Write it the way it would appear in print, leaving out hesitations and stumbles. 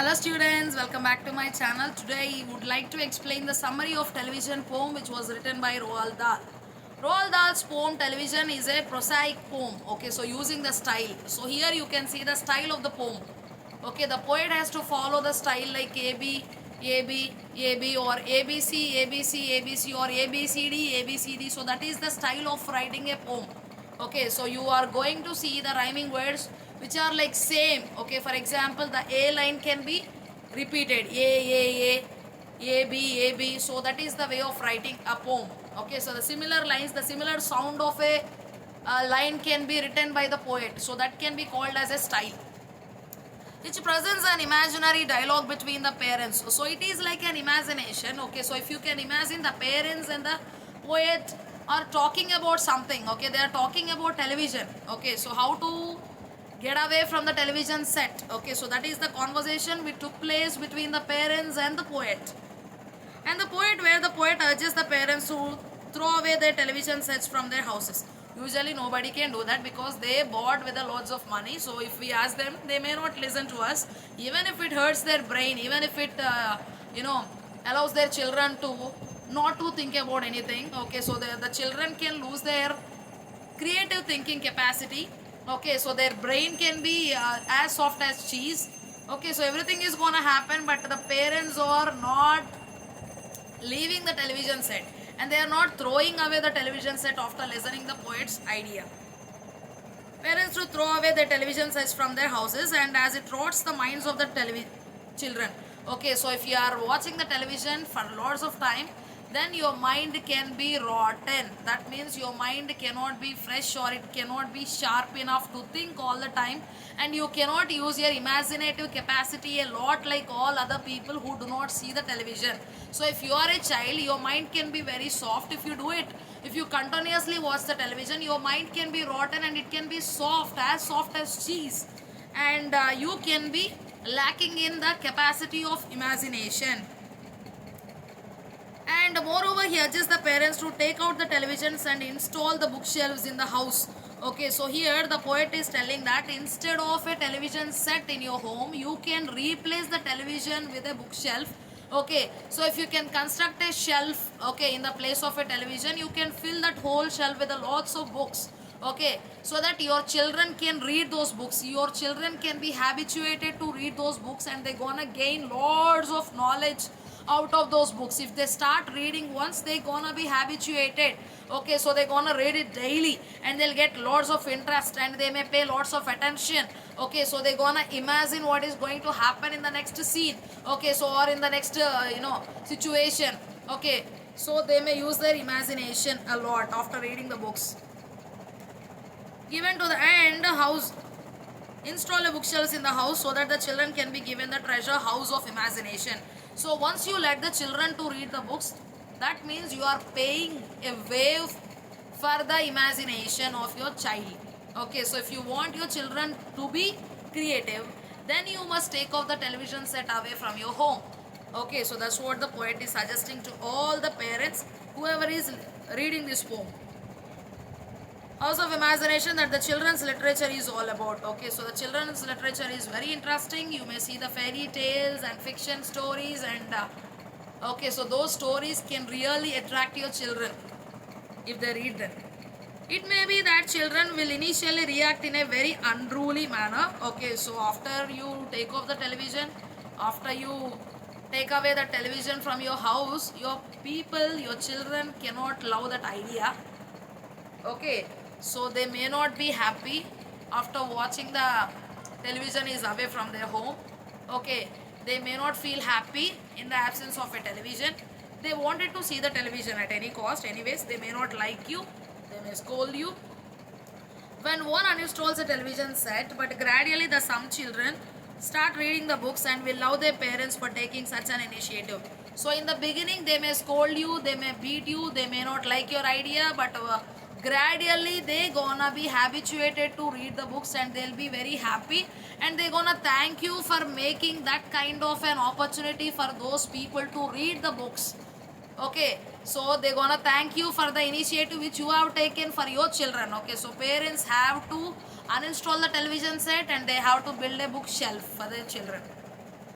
Hello students, welcome back to my channel. Today I would like to explain the summary of television poem which was written by Roald Dahl. Roald Dahl's poem Television is a prosaic poem. Okay, so using the style. So here you can see the style of the poem. Okay, the poet has to follow the style like AB, AB, AB or ABC, ABC, ABC or ABCD, ABCD. So that is the style of writing a poem. Okay, so you are going to see the rhyming words which are like same. Okay, for example, the A line can be repeated. A, B, A, B. So that is the way of writing a poem. Okay, so the similar lines, the similar sound of a line can be written by the poet. So that can be called as a style, which presents an imaginary dialogue between the parents. So it is like an imagination. Okay, so if you can imagine, the parents and the poet are talking about something. Okay, they are talking about television. Okay, so how to get away from the television set. Okay, so that is the conversation which took place between the parents and the poet. And the poet, where the poet urges the parents to throw away their television sets from their houses. Usually nobody can do that because they bought with a lots of money. So if we ask them, they may not listen to us. Even if it hurts their brain, even if it allows their children to not to think about anything. Okay, so the children can lose their creative thinking capacity. Okay, so their brain can be as soft as cheese. Okay, so everything is gonna happen, but the parents are not leaving the television set, and they are not throwing away the television set after listening the poet's idea. Parents to throw away their television sets from their houses, and as it rots the minds of the children. Okay, so if you are watching the television for lots of time, then your mind can be rotten. That means your mind cannot be fresh, or it cannot be sharp enough to think all the time, and you cannot use your imaginative capacity a lot like all other people who do not see the television. So if you are a child, your mind can be very soft. If you do it, if you continuously watch the television, your mind can be rotten and it can be soft as cheese, and you can be lacking in the capacity of imagination. And moreover, he urges the parents to take out the televisions and install the bookshelves in the house. Okay, so here the poet is telling that instead of a television set in your home, you can replace the television with a bookshelf. Okay, so if you can construct a shelf, okay, in the place of a television, you can fill that whole shelf with lots of books. Okay, so that your children can read those books, your children can be habituated to read those books, and they're gonna gain lots of knowledge out of those books. If they start reading once, they're gonna be habituated. Okay, so they're gonna read it daily, and they'll get lots of interest, and they may pay lots of attention. Okay, so they're gonna imagine what is going to happen in the next scene. Okay, so or in the next situation. Okay, so they may use their imagination a lot after reading the books. Given to the end house, install a bookshelves in the house so that the children can be given the treasure house of imagination. So once you let the children to read the books, that means you are paying a way for the imagination of your child. Okay, so if you want your children to be creative, then you must take off the television set away from your home. Okay, so that's what the poet is suggesting to all the parents, whoever is reading this poem. House of imagination that the children's literature is all about. Okay, so the children's literature is very interesting. You may see the fairy tales and fiction stories, and okay, so those stories can really attract your children if they read them. It may be that children will initially react in a very unruly manner. Okay, so after you take off the television, after you take away the television from your house, your people, your children cannot love that idea. Okay, so they may not be happy after watching the television is away from their home. Okay, they may not feel happy in the absence of a television. They wanted to see the television at any cost. Anyways, they may not like you, they may scold you when one uninstalls a television set. But gradually the some children start reading the books and will love their parents for taking such an initiative. So in the beginning they may scold you, they may beat you, they may not like your idea, but gradually they gonna be habituated to read the books, and they'll be very happy, and they're gonna thank you for making that kind of an opportunity for those people to read the books. Okay, so they're gonna thank you for the initiative which you have taken for your children. Okay, so parents have to uninstall the television set, and they have to build a bookshelf for their children.